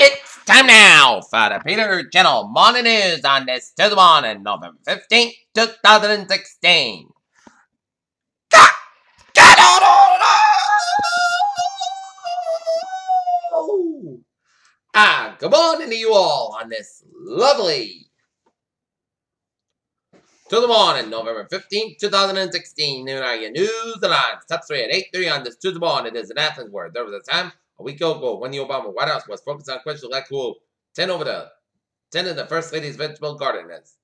It's time now for the Peter Channel Morning News on this Tuesday morning, November 15th, 2016. Get good morning to you all on this lovely Tuesday morning, November 15th, 2016. Noon are your news and lines. Top 3 at 8:30 on this Tuesday morning. It is in Athens where there was a time a week ago when the Obama White House was focused on questions like who 10 over the 10 in the First Lady's vegetable garden is.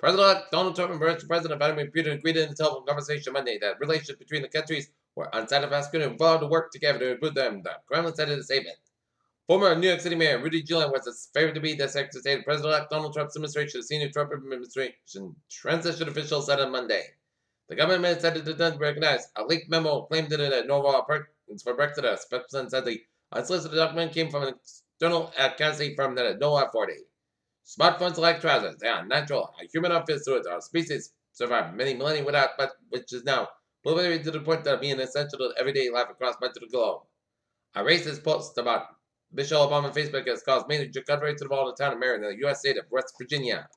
President-elect Donald Trump and President Vladimir Putin agreed in a telephone conversation Monday that relations between the countries were unsatisfactory and vowed to work together to improve them, the Kremlin said in a statement. Former New York City Mayor Rudy Giuliani was favored to be the Secretary of State. President-elect Donald Trump's administration, the senior Trump administration transition official said on Monday. The government said it did not recognize a leaked memo claimed that it had no purpose for Brexit. A spokesman said the unsolicited document came from an external accounting firm that had no authority. Smartphones like trousers, they are natural. A human outfit suits our species survived many millennia without, but which is now preliminary to the point that being essential to everyday life across much of the globe. A racist post about Michelle Obama on Facebook has caused major controversy to the ball of the town of Marion in the U.S. state of West Virginia.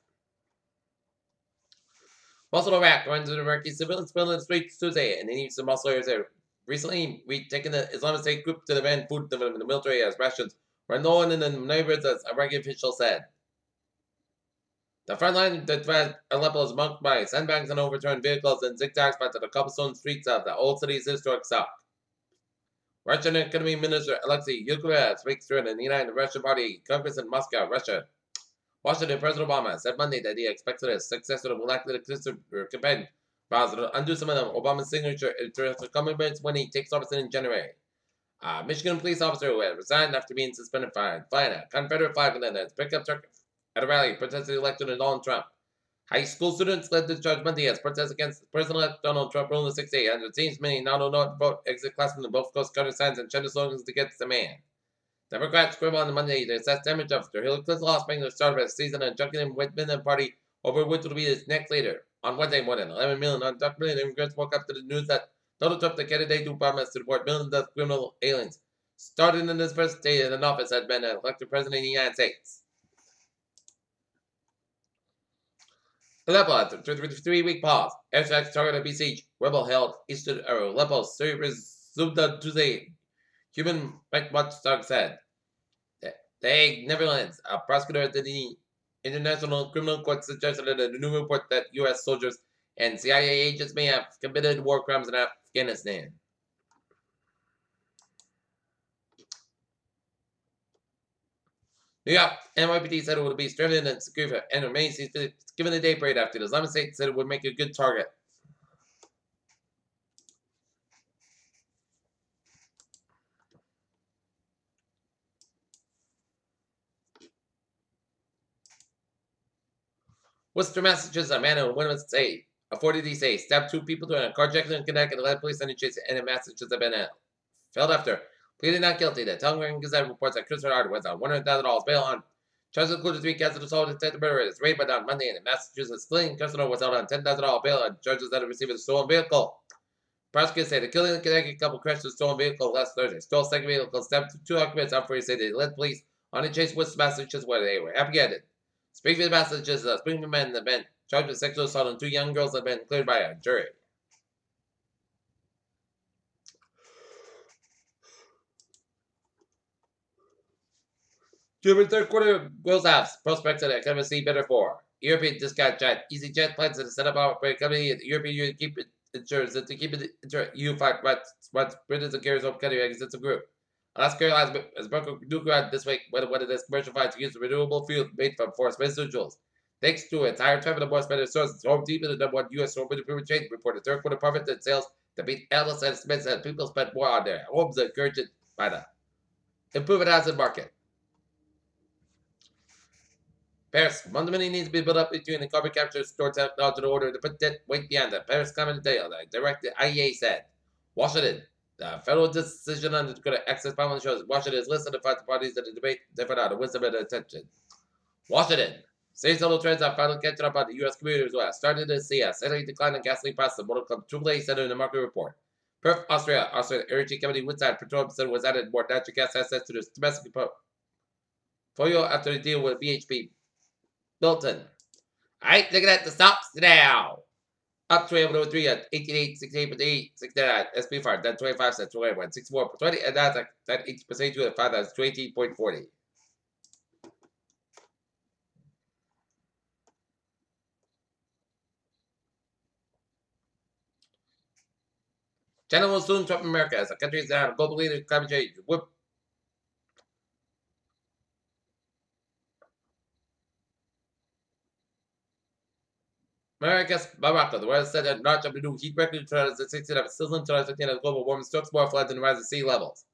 Mosul, Iraq, runs an Iraqi civilians spilled in the streets Tuesday, and they need some Mosul areas there. Recently, we taken the Islamic State group to demand food to the military as rations were known in the neighborhoods, as Iraqi officials said. The front line that Aleppo is marked by sandbags and overturned vehicles and zigzags by the cobblestone streets of the old city's historic south. Russian Economy Minister Alexei Yukorev speaks during the United Russian Party Congress in Moscow, Russia. Washington President Obama said Monday that he expected his successor to likely campaign vows to undo some of Obama's signature commitments when he takes office in January. A Michigan police officer who had resigned after being suspended for flying a Confederate flag and then his pickup truck at a rally protesting the election of Donald Trump. High school students led the charge Monday as protests against President-elect Donald Trump ruling the 6th day, and it seems many now don't know to vote exit classrooms in both coast counter signs and chant slogans to get the man. Democrats scribbled on Monday to assess damage after Hillary Clinton's loss, making the start of a season and junking in with the party over which will be his next leader. On Wednesday, more than 11 million undocumented immigrants woke up to the news that Donald Trump, the candidate who promised to deport millions of criminal aliens, starting in his first day in office, had been elected president of the United States. Aleppo, after a 3-week pause, airstrikes targeted besieged rebel held eastern Aleppo. Syria resumed on Tuesday. Human Rights Watchdog said. The Hague, Netherlands, a prosecutor at the International Criminal Court suggested in a new report that U.S. soldiers and CIA agents may have committed war crimes in Afghanistan. New York NYPD said it would be strengthened and secure for and remains given the day parade after the Islamic State said it would make a good target. Worcester, Massachusetts, a man in Wiggins State, a 40D say, stabbed 2 people during a carjacking in Connecticut and led police on the chase and in Massachusetts have been failed after pleading not guilty. The Telegram Gazette reports that Christopher Hart was on $100,000 bail on charges included 3 counts of assault and attempted murder. His raid on Monday in Massachusetts. Clean Christopher was held on $10,000 bail on charges that he received a stolen vehicle. Prosecutors say the killing of the Connecticut couple crashed a stolen vehicle last Thursday. Stole a second vehicle, stabbed 2 occupants after he said they led police on a chase with Massachusetts where they were apprehended. Springfield, Massachusetts, a Springfield man had been charged with sexual assault on 2 young girls that had been cleared by a jury. During third quarter growth apps, prospects that can see better for. European discount jet EasyJet plans to set up our operating company at the European Union keep it insurance to keep it EU5 once British and carriers hope country exits the group. Alaska Airlines has broken new ground this week when it is commercial flight to use renewable fuel made from forest residuals. Thanks to its higher traffic and more spending sources, Home Depot, the number 1 U.S. home improvement chain, reported third quarter profit and sales that beat analyst estimates that people spent more on their homes, encouraged by the improving housing market. Paris, fundamentally needs to be built up between the carbon capture and storage technology in order to put that weight beyond the Paris Climate Deal, the director IEA said. Washington, the federal decision on the access pipeline shows Washington is listed to fight the parties in the debate different out of wisdom and attention. Washington, state total trends are finally catching up on the U.S. commuters who are starting to see a steady decline in gasoline prices, the Motor Club AAA said in the market report. Perth, Austria. Austria, Energy Company Woodside Petroleum Center was added more natural gas assets to the domestic portfolio after the deal with BHP. Milton. Alright, looking at the stocks now. Up 303 at 88, 68, 69. SP5, down 25 cents, 21, 64 per 20, and that's at 80% to it, 5,020.40. China will soon trump America as the country is now a global leader in climate change. Whoop. America's Morocco. The world set a notch of the new heat record in 2016 of sizzling 2015 as global warming strokes more floods and rising sea levels.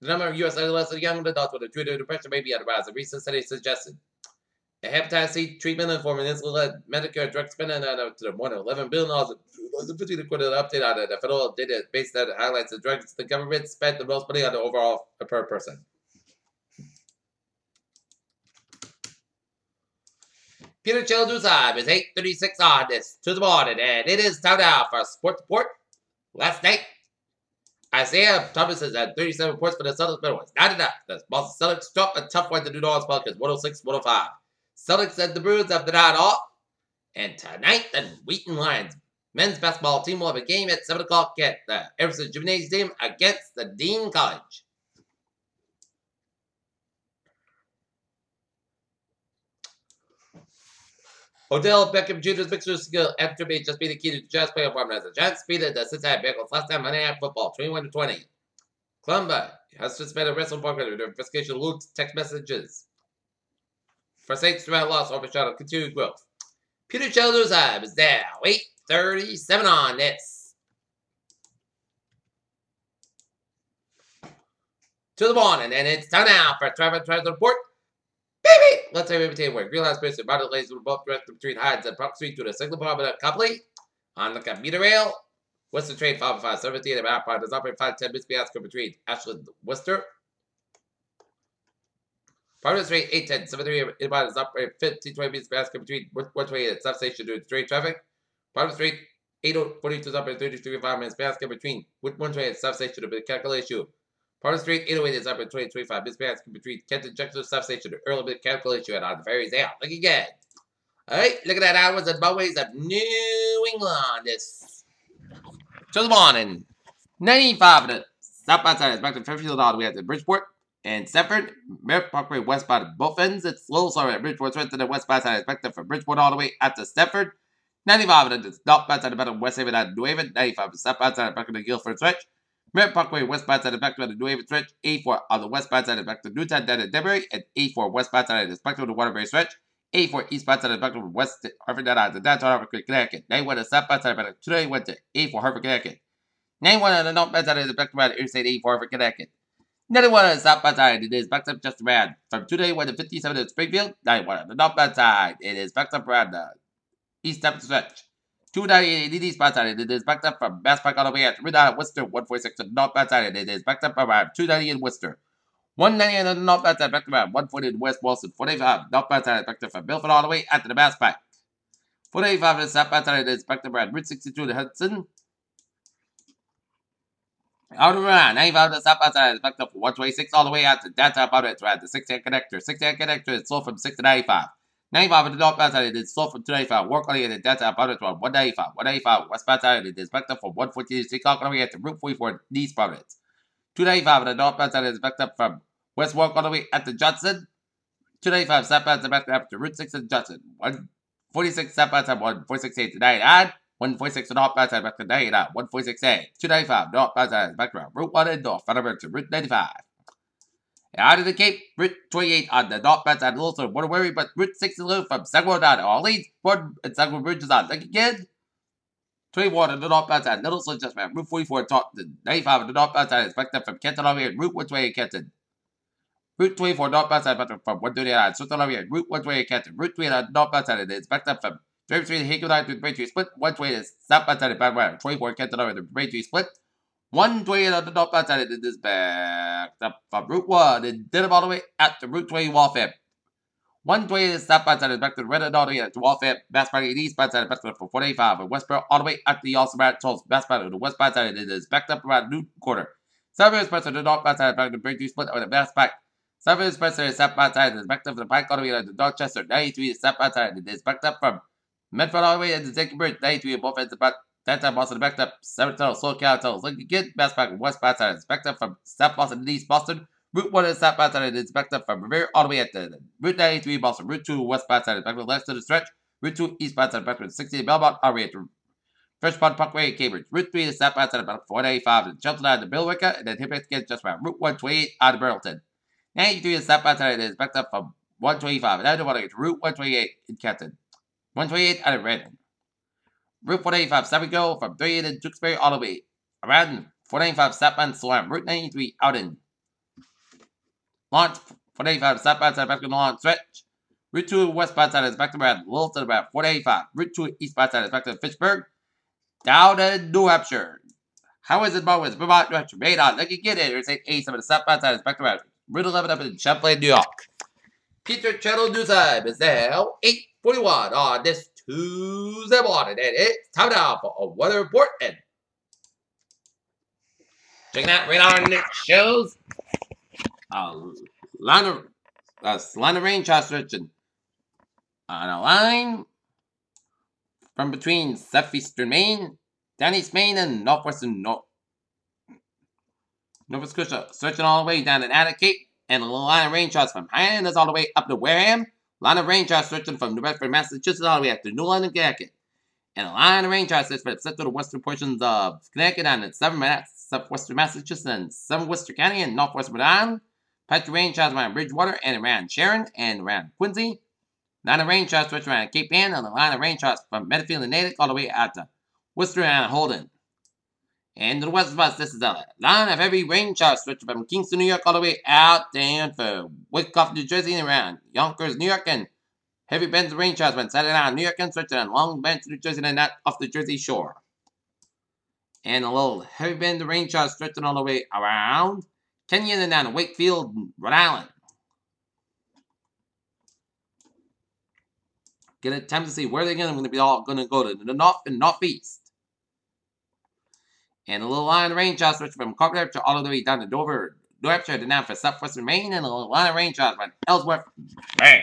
The number of U.S. adolescents and young adults with a treated depression may be on the rise. A recent study suggested a hepatitis C treatment and for insulin Medicare drug spending to the more than $11 billion in 2015 according to the update on the federal database that highlights the drugs the government spent the most money on the overall per person. Peter Children's time is 8:36 on this Tuesday morning, and it is time now for Sports Report. Last night, Isaiah Thomas has had 37 points for the Celtics, but it was not enough. The Boston Celtics dropped a tough one to New Orleans Pelicans, 106-105. Celtics and the Bruins have denied all. And tonight, the Wheaton Lions men's basketball team will have a game at 7 o'clock at the Everson Gymnasium against the Dean College. Odell Beckham Jr.'s mixture skill after may just be the key to the Jazz playoff run as the Giants defeated the Cincinnati Bengals last time Monday Night Football, 21-20. Columbia has suspended wrestling program with investigation of loot text messages. For Saints throughout loss overshadowed continued growth. Peter Childers is now 8:37 on this. To the morning, and it's time now for Trevor Report. Baby! Let's say everything where Green House Person, Modern Lays were both directed between Hides and Park Street to the Signal Department of Copley. On the commuter rail, Worcester train 517 and Mount Park is operating 510 Mississippi Oscar between Ashland and Worcester. Parliament Street 810 73 inbound is operating 1520 Mississippi Oscar between 128 and substation due to train traffic. Parliament Street 8042 is operating 33 Mississippi Oscar between 128 and substation due to mechanical issue. Parliament Street 808 is operating 2025 Mississippi Oscar between Kenton Junction substation to early mechanical issue and on the ferries out. Look again. Alright, look at that hours and motorways of New England. This to the morning. 95 minutes. Stop outside is back to Fairfield all the way out to Bridgeport and Stepford. Merritt Parkway westbound at both ends. It's a little slower at Bridgeport. Right to the westbound side is back to from Bridgeport all the way out to Stepford. 95 minutes. Stop outside the bottom West Haven at New Haven. 95 stop outside back to the Guilford stretch. Merritt Parkway westbound side is back to the New Haven stretch. A4 on the westbound side is back to Newtown down at Denbury. And A4 westbound side is back to the Waterbury stretch. A4 eastbound side is back to West Hartford down to downtown Hartford, Connecticut. 91 is southbound side back to today went to A4 Hartford, Connecticut. 91 on the northbound side is back to Interstate 84 Hartford, Connecticut. 91 on the southbound side, it is backed up just around from today went to 57 in Springfield. 91 on the northbound side, it is backed up around the east Temple stretch. 298 on the eastbound side, it is backed up from Mass Park all the way out to Riddown, Worcester. 146 on the northbound side, it is backed up around 290 in Worcester. 190 on the northbound side, back to around 140 in West Boston. 45 northbound side, backed up from Milford all the way out to the Mass Park. 485 on the southbound side, it is backed up around Route 62 in Hudson. Out around 95 on the southbound side is backed up from 126 all the way out to downtown Providence around the 610 connector. 610 connector is sold from 6 to 95. 95 on the northbound side, it is sold from 295. Work on the downtown Providence around 195. 195 westbound side, it is backed up from 114 to 6 all the way out to Route 44 East Providence. 295 on the northbound side, it is backed up from West Warwick all the way out to Johnson. 295 southbound side backed up to Route 6 in Johnson. 146 southbound side, 146A to 99. 146 northbound side back to 99. 146A. 295 northbound side back to Route 1 in North Federal to Route 95. Out of the Cape, Route 28 on the northbound side, also Waterbury, but Route 6 from Sagamore down to Orleans. Port and Sagamore Bridge is on. Look again. 21 on the northbound side, Littleton just man. Route 44 top to 95 on the northbound side is backed up from Kenton all the way in Route 128 Kenton. Route 24 northbound side backed up from 139. Southern all the way in Route 128 Kenton. Route 3 on the northbound side, it is backed up from Draper Street, Hinkle Line to the Braintree Split. 120 is southbound side of Bad 24 Kenton over the Braintree Split. 120 on the northbound side, it is backed up from Route 1 and did all the way out to Route 20 Waltham. 128 step outside is back to the red all the way to Wall Fair, best part of the east side back to for 45, and Westboro all the way up to the also bad tolls, best part of the west side it is backed up around New Quarter. 7 parts of the north side back to the Bridge split over the best back. 7 parts of the step outside is backed up from the Pike all the way to Dorchester. 93 step outside it is backed up from Medford all the way to the Zicky Bridge. 93 both ends about that time Boston backed up. 7 tunnels, Soul Cow tunnels. Look again, best back west side is backed up from Step Boston to East Boston. Route 1 is South outside is backed up from Revere all the way at the Route 93 Boston. Route 2 west side is back to the left of the stretch. Route 2 east side back to 60 Belmont all the way at the First Pond Parkway, Cambridge. Route 3 is South outside about 485 and jumps down to Billerica and then hit back again just around Route 128 out of Burlington. 93 is South outside is backed up from 125 and I don't want to get to Route 128 in Canton. 128 out of Redmond. Route 485 Savigo from 38 in Tewksbury all the way around 495 Southbound Slam. Route 93 out in Launch 485 southbound side back to the launch stretch. Route 2 westbound side is back to around Littleton about 485. Route 2 eastbound side is back to Fitchburg. Down to New Hampshire. How is it, Bowen? Vermont, New Hampshire. Made on. Look, you get it. It's 8 7 the southbound side is back to around Route 11 up in Champlain, New York. Peter Channel News Time is now 8:41 on this Tuesday morning. And it's time now for a weather report. And checking out radar and it shows line of rain stretching on a line from between southeastern Maine, down East Maine, and northwestern Nova Scotia, stretching all the way down to Atlantic Cape, and a line of rain showers from Hyannis all the way up to Wareham. Line of rain showers stretching from New Bedford, Massachusetts, all the way up to New London, Connecticut. And a line of rain showers stretching from the western portions of Connecticut and southwestern Massachusetts and some Worcester County and northwestern Rhode Island. Patchy rain showers around Bridgewater and around Sharon and around Quincy. Line of rain showers stretch around Cape Ann and the line of rain showers from Medfield and Natick all the way out to Worcester and Holden. And to the west of us, this is a line of heavy rain showers stretching from Kingston, New York all the way out down for Wyckoff, New Jersey and around Yonkers, New York, and heavy bands of rain showers when setting out New York and stretching on Long Bench, New Jersey and not off the Jersey shore. And a little heavy band of rain showers stretching all the way around Kenyon and down to Wakefield, Rhode Island. Get a time to see where they're going to be all going to go to the north and northeast. And a little line of rain showers stretching from Concord all the way down to Dover, New Hampshire, to now for southwestern Maine, and a little line of rain showers from Ellsworth. Bang!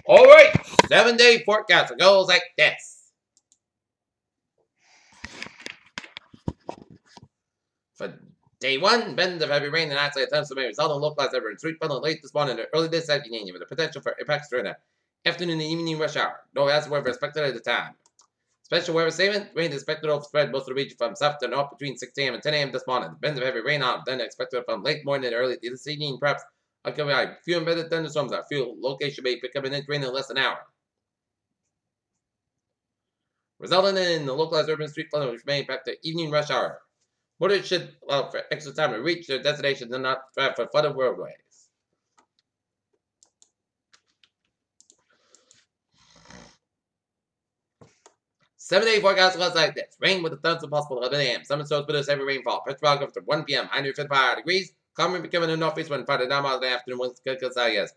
All right, 7-day forecast. It goes like this. For Day 1, bends of heavy rain and isolated attempts to make result in localized ever in street flooding late this morning and early this afternoon with the potential for impacts during the afternoon and evening rush hour. No hazard weather expected at the time. Special weather statement: rain is expected to overspread most of the region from south to north between 6 a.m. and 10 a.m. this morning. Bends of heavy rain are then expected from late morning and early this evening, perhaps accompanied by few embedded thunderstorms. A few location may pick up an inch rain in less than an hour, resulting in the localized urban street flooding which may impact the evening rush hour. Motorists should allow for extra time to reach their destination and not drive for flooded roadways. Seven-day forecast looks like this. Rain with a thunderstorm possible at 11 a.m. Some storms with heavy rainfall. Pressure fog up to 1 p.m. 155 degrees. Calm becoming a northeast wind. Friday 9 miles in the afternoon. Winds good south.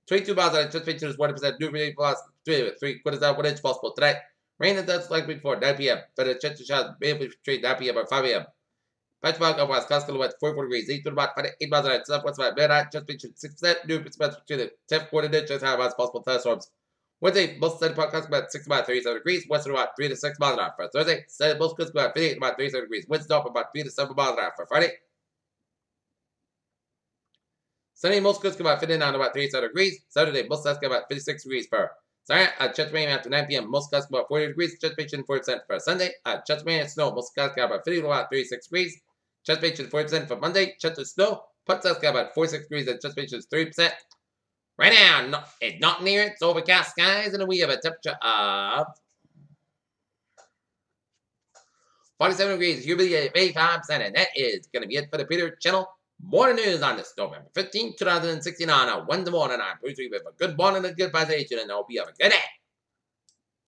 22 miles an hour. Anticipation is 1% new rain plus 3/4 out 1 inch possible today. Rain and thunderstorms likely before 9 p.m. For the chance of showers may be between 9 p.m. or 5 a.m. Pressure fog up west. Coastal west 44 degrees. East to about 8 miles an hour. Southwest about midnight. Anticipation 6% new rain between the 10th quarter inch and high possible thunderstorms. Wednesday, most steady podcast about 6 about 37 degrees. Western about 3 to 6 miles an hour. For Thursday, steady most coast about 58 about 37 degrees. Winds north about 3 to 7 miles an hour. For Friday, Sunday, most coast about 59 about 37 degrees. Saturday, most coast about 56 degrees. For Saturday, chest rain after 9 p.m. Most coast about 40 degrees. Chest patient 40% for Sunday. Chest rain and snow. Most coast about 50 about 36 degrees. Chest patient 40% for Monday. Chest of snow. Put coast about 46 degrees and chest patient 3%. Right now, it's not near it. It's overcast skies, and we have a temperature of 47 degrees, humidity at 85%, and that is going to be it for the Peter Channel Morning News on this November 15, 2016 on a Wednesday morning. I'm Bruce with a good morning and a good presentation, and I hope you have a good day.